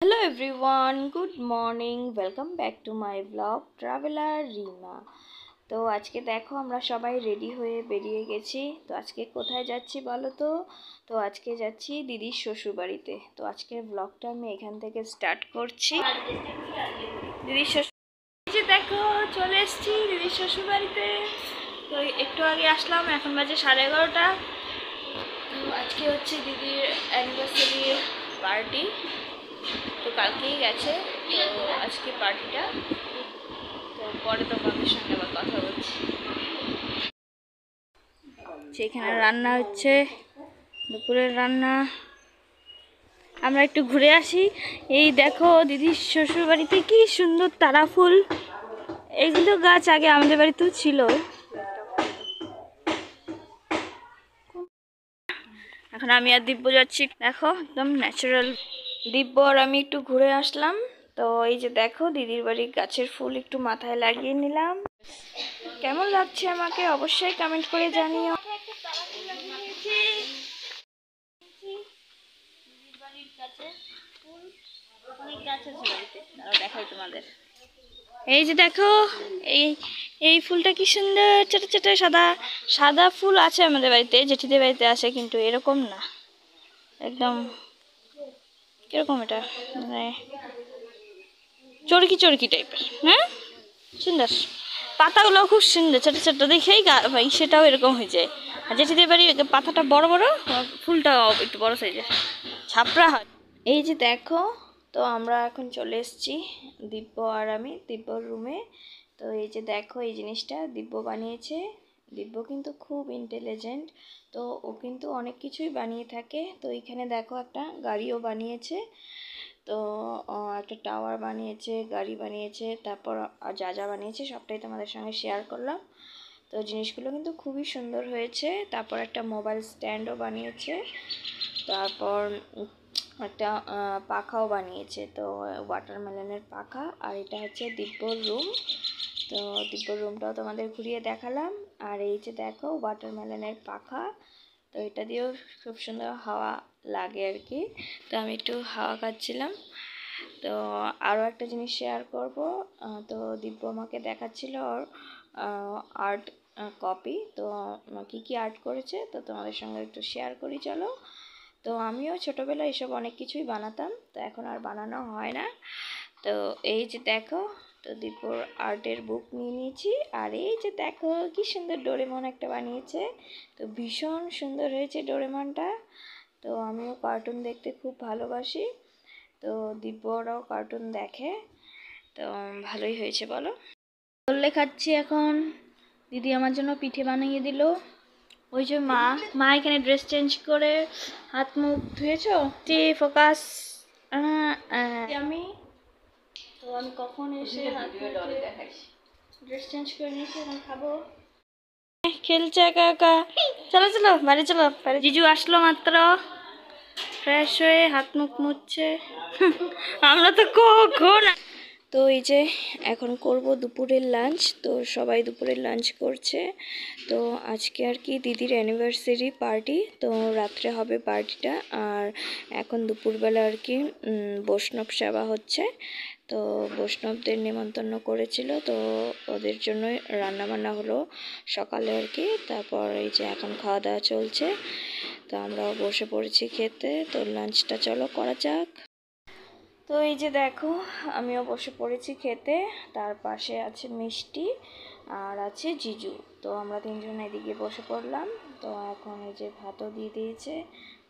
Hello everyone, good morning. Welcome back to my vlog Traveler Rima. তো আজকে দেখো আমরা সবাই রেডি হয়ে বেরিয়ে গেছি। তো আজকে কোথায় যাচ্ছি বলো তো? তো আজকে যাচ্ছি দিদির শ্বশুর বাড়িতে। তো আজকের ব্লগটা আমি এখান থেকে স্টার্ট করছি। দিদির শ্বশুর দেখো চলে এসেছি দিদির শ্বশুর বাড়িতে। তো একটু আগে আসলাম, এখন বাজে 11:30। তো আজকে হচ্ছে দিদির অ্যানিভার্সারি পার্টি। তো কালকেই গেছে, তো আজকে পার্টিটা। তো পরে তোমাদের সঙ্গে আবার কথা বলছি। সেখানে রান্না হচ্ছে, দুপুরের রান্না। আমরা একটু ঘুরে আসি। এই দেখো দিদির শ্বশুর বাড়িতে কি সুন্দর তারা ফুল। এগুলো গাছ আগে আমাদের বাড়িতেও ছিল। এখন আমি আর দিব্য যাচ্ছি, দেখো একদম ন্যাচারাল। দিব্য আর আমি একটু ঘুরে আসলাম। তো এই যে দেখো দিদির বাড়ির গাছের ফুল একটু মাথায় লাগিয়ে নিলাম। কেমন লাগছে আমাকে অবশ্যই কমেন্ট করে জানিও। দেখাই তোমাদের, এই যে দেখো এই এই ফুলটা কি সুন্দর, ছোট ছোট সাদা সাদা ফুল আছে আমাদের বাড়িতে, জেঠিদের বাড়িতে আসে, কিন্তু এরকম না, একদম কিরকম এটা মানে চরকি চরকি টাইপের। হ্যাঁ, সুন্দর, পাতাগুলো খুব সুন্দর, ছোট ছোট দেখেই সেটাও এরকম হয়ে যায়। আর জেঠিদের বাড়ি পাতাটা বড় বড়, ফুলটাও একটু বড় সাইজের, ছাপড়া হয়। এই যে দেখো, তো আমরা এখন চলে এসেছি দিব্য আর আমি দিব্যর রুমে। তো এই যে দেখো এই জিনিসটা দিব্য বানিয়েছে। দিব্য কিন্তু খুব ইন্টেলিজেন্ট, তো ও কিন্তু অনেক কিছুই বানিয়ে থাকে। তো এইখানে দেখো একটা গাড়িও বানিয়েছে। তো একটা টাওয়ার বানিয়েছে, গাড়ি বানিয়েছে, তারপর যা যা বানিয়েছে সবটাই তোমাদের সঙ্গে শেয়ার করলাম। তো জিনিসগুলো কিন্তু খুবই সুন্দর হয়েছে। তারপর একটা মোবাইল স্ট্যান্ডও বানিয়েছে, তারপর একটা পাখাও বানিয়েছে। তো ওয়াটারমেলনের পাখা। আর এটা হচ্ছে দিব্যর রুম। তো দিব্যর রুমটাও তোমাদের ঘুরিয়ে দেখালাম। আর এই যে দেখো ওয়াটারমেলনের পাখা। তো এটা দিয়েও খুব সুন্দর হাওয়া লাগে আর কি। তো আমি একটু হাওয়া খাচ্ছিলাম। তো আরও একটা জিনিস শেয়ার করব। তো দিব্য আমাকে দেখাচ্ছিল ওর আর্ট কপি। তো কী কী আর্ট করেছে তো তোমাদের সঙ্গে একটু শেয়ার করি চলো। তো আমিও ছোটোবেলায় এসব অনেক কিছুই বানাতাম, তো এখন আর বানানো হয় না। তো এই যে দেখো, তো দিব্যর আর্টের বুক নিয়ে নিয়েছি। আর এই যে দেখো কি সুন্দর ডোরেমন একটা বানিয়েছে। তো ভীষণ সুন্দর হয়েছে ডোরেমনটা। তো আমিও কার্টুন দেখতে খুব ভালোবাসি, তো দিব্যরাও কার্টুন দেখে। তো ভালোই হয়েছে বলো। চলে খাচ্ছি এখন। দিদি আমার জন্য পিঠে বানিয়ে দিল। ওই যে মা মা এখানে ড্রেস চেঞ্জ করে হাত মুখ ধুয়েছো ফোকাস। আমি তো আমি কখন এসে ড্রেস চেঞ্জ করে নিয়েছি, এখন খাবো। খেলছে একা একা। চলো চলো বাড়ি চলো। জিজু আসলো মাত্র, ফ্রেশ হয়ে হাত মুখ মুছছে। আমরা তো কখন। তো এই যে এখন করব দুপুরের লাঞ্চ। তো সবাই দুপুরের লাঞ্চ করছে। তো আজকে আর কি দিদির অ্যানিভার্সারি পার্টি, তো রাত্রে হবে পার্টিটা। আর এখন দুপুরবেলা আর কি বৈষ্ণব সেবা হচ্ছে। তো বৈষ্ণবদের নেমন্তন্ন করেছিল, তো ওদের জন্যই রান্নাবান্না হলো সকালে আর কি। তারপর এই যে এখন খাওয়া দাওয়া চলছে। তো আমরাও বসে পড়েছি খেতে। তো লাঞ্চটা চলো করা যাক। তো এই যে দেখো আমিও বসে পড়েছি খেতে। তার পাশে আছে মিষ্টি আর আছে জিজু। তো আমরা তিনজন এদিকে বসে পড়লাম। তো এখন এই যে ভাতও দিয়ে দিয়েছে।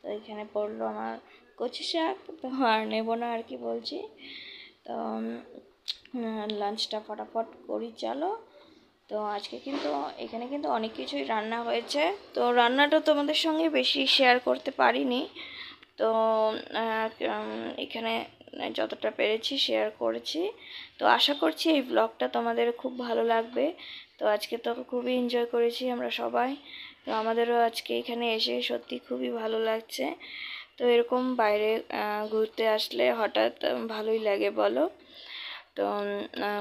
তো এখানে পড়লো আমার কচু শাক, তো আর নেবো না আর কি বলছি। তো লাঞ্চটা ফটাফট করি চলো। তো আজকে কিন্তু এখানে কিন্তু অনেক কিছুই রান্না হয়েছে। তো রান্নাটা তোমাদের সঙ্গে বেশি শেয়ার করতে পারিনি। তো এখানে যতটা পেরেছি শেয়ার করেছি। তো আশা করছি এই ব্লগটা তোমাদের খুব ভালো লাগবে। তো আজকে তো খুবই এনজয় করেছি আমরা সবাই। তো আমাদেরও আজকে এখানে এসে সত্যি খুবই ভালো লাগছে। তো এরকম বাইরে ঘুরতে আসলে হঠাৎ ভালোই লাগে বলো। তো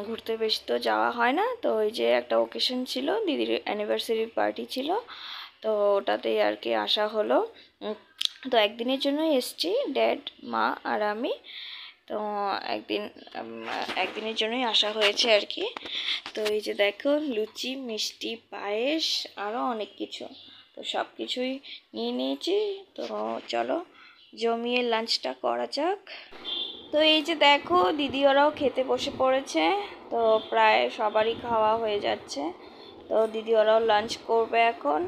ঘুরতে বেশি তো যাওয়া হয় না। তো ওই যে একটা ওকেশন ছিল, দিদির অ্যানিভার্সারি পার্টি ছিল, তো ওটাতেই আর কি আসা হলো। তো একদিনের জন্যই এসছি, ড্যাড মা আর আমি। তো একদিনের জন্যই আসা হয়েছে আর কি। তো এই যে দেখো লুচি, মিষ্টি, পায়েস, আরও অনেক কিছু, তো সব কিছুই নিয়ে নিয়েছি। তো চলো জমিয়ে লাঞ্চটা করা যাক। তো এই যে দেখো দিদি ওরাও খেতে বসে পড়েছে। তো প্রায় সবারই খাওয়া হয়ে যাচ্ছে। তো দিদি ওরাও লাঞ্চ করবে এখন।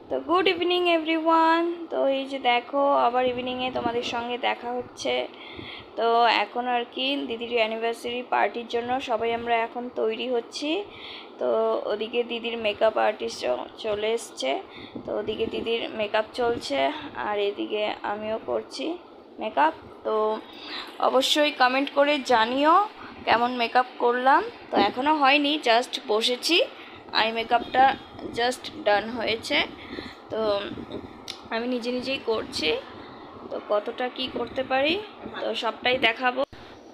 তো গুড ইভিনিং এভরিওয়ান। তো এই যে দেখো আবার ইভিনিংয়ে তোমাদের সঙ্গে দেখা হচ্ছে। তো এখন আর কি দিদির অ্যানিভার্সারি পার্টির জন্য সবাই আমরা এখন তৈরি হচ্ছি। তো ওদিকে দিদির মেকআপ আর্টিস্ট চলে এসছে। তো ওদিকে দিদির মেকআপ চলছে আর এদিকে আমিও করছি মেকআপ। তো অবশ্যই কমেন্ট করে জানিও কেমন মেকআপ করলাম। তো এখনও হয়নি, জাস্ট বসেছি, আই মেকআপটা জাস্ট ডান হয়েছে। তো আমি নিজে নিজেই করছি। তো কতটা কি করতে পারি তো সবটাই দেখাবো।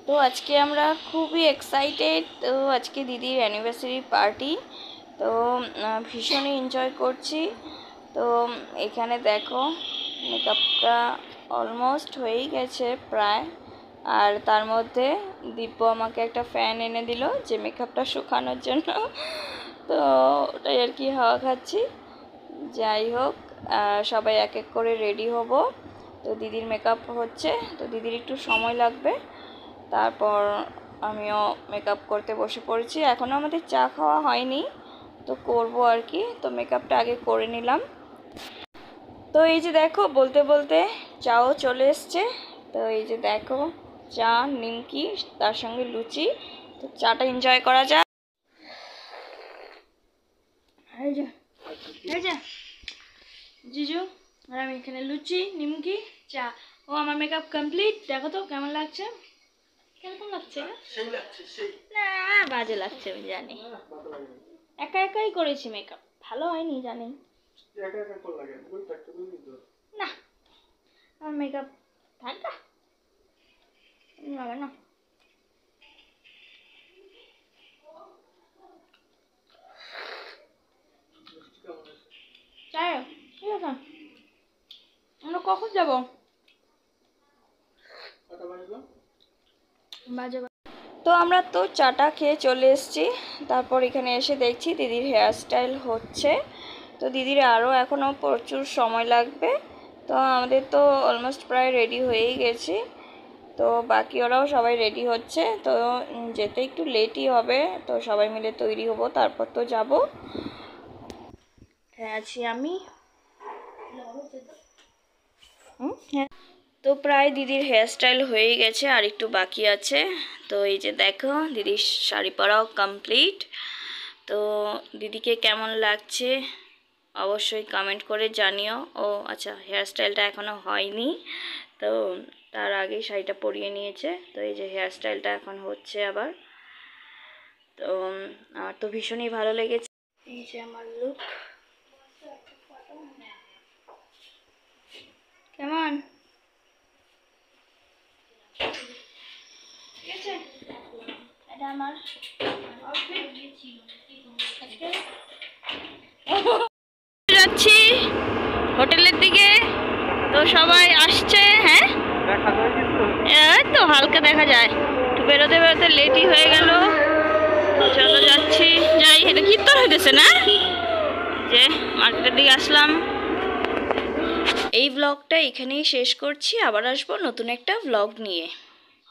তো আজকে আমরা খুবই এক্সাইটেড। তো আজকে দিদির অ্যানিভার্সারি পার্টি। তো ভীষণই এনজয় করছি। তো এখানে দেখো মেকআপটা অলমোস্ট হয়েই গেছে প্রায়। আর তার মধ্যে দিব্য আমাকে একটা ফ্যান এনে দিল যে মেকআপটা শুকানোর জন্য। তো ওটাই আর কি হাওয়া খাচ্ছি। যাই হোক সবাই এক এক করে রেডি হব। তো দিদির মেকআপ হচ্ছে, তো দিদির একটু সময় লাগবে। তারপর আমিও মেকআপ করতে বসে পড়েছি। এখনও আমাদের চা খাওয়া হয়নি, তো করব আর কি। তো মেকআপটা আগে করে নিলাম। তো এই যে দেখো বলতে বলতে চাও চলে এসছে। তো এই যে দেখো চা, নিমকি, তার সঙ্গে লুচি। তো চাটা এনজয় করা যায়। এই যে জিজু আর আমি এখানে লুচি, নিমকি, চা। ও আমার মেকআপ কমপ্লিট। দেখো তো কেমন লাগছে, কেমন লাগছে? না বাজে লাগছে আমি জানি, একা একাই করেছি মেকআপ, ভালো হয়নি জানি না। আমার মেকআপ থাকা হবে না। তাই ঠিক আছে, আমরা কখন যাবো? বাজে। তো আমরা তো চাটা খেয়ে চলে এসেছি। তারপর এখানে এসে দেখছি দিদির হেয়ার স্টাইল হচ্ছে। তো দিদির আরও এখনও প্রচুর সময় লাগবে। তো আমাদের তো অলমোস্ট প্রায় রেডি হয়েই গেছি। তো বাকি ওরাও সবাই রেডি হচ্ছে। তো যেতে একটু লেটই হবে। তো সবাই মিলে তৈরি হব, তারপর তো যাব। হ্যাঁ আছি আমি। হ্যাঁ। তো প্রায় দিদির হেয়ারস্টাইল হয়ে গেছে, আর একটু বাকি আছে। তো এই যে দেখো দিদির শাড়ি পরাও কমপ্লিট। তো দিদিকে কেমন লাগছে অবশ্যই কমেন্ট করে জানিও। ও আচ্ছা, হেয়ারস্টাইলটা এখনও হয়নি, তো তার আগেই শাড়িটা পরিয়ে নিয়েছে। তো এই যে হেয়ারস্টাইলটা এখন হচ্ছে আবার। তো আমার তো ভীষণই ভালো লেগেছে। এই যে আমার লুক কেমন, ঠিক আছে? এটা আমার যাচ্ছি হোটেলের দিকে। তো সবাই আসছে। হ্যাঁ এই তো হালকা দেখা যায়, একটু বেরোতে বেরোতে লেটই হয়ে গেল। চলো যাচ্ছি, যাই। এটা কীর্তন হইতেছে না, যে মার্কেটের দিকে আসলাম। এই ব্লগটা এখানেই শেষ করছি, আবার আসবো নতুন একটা ব্লগ নিয়ে।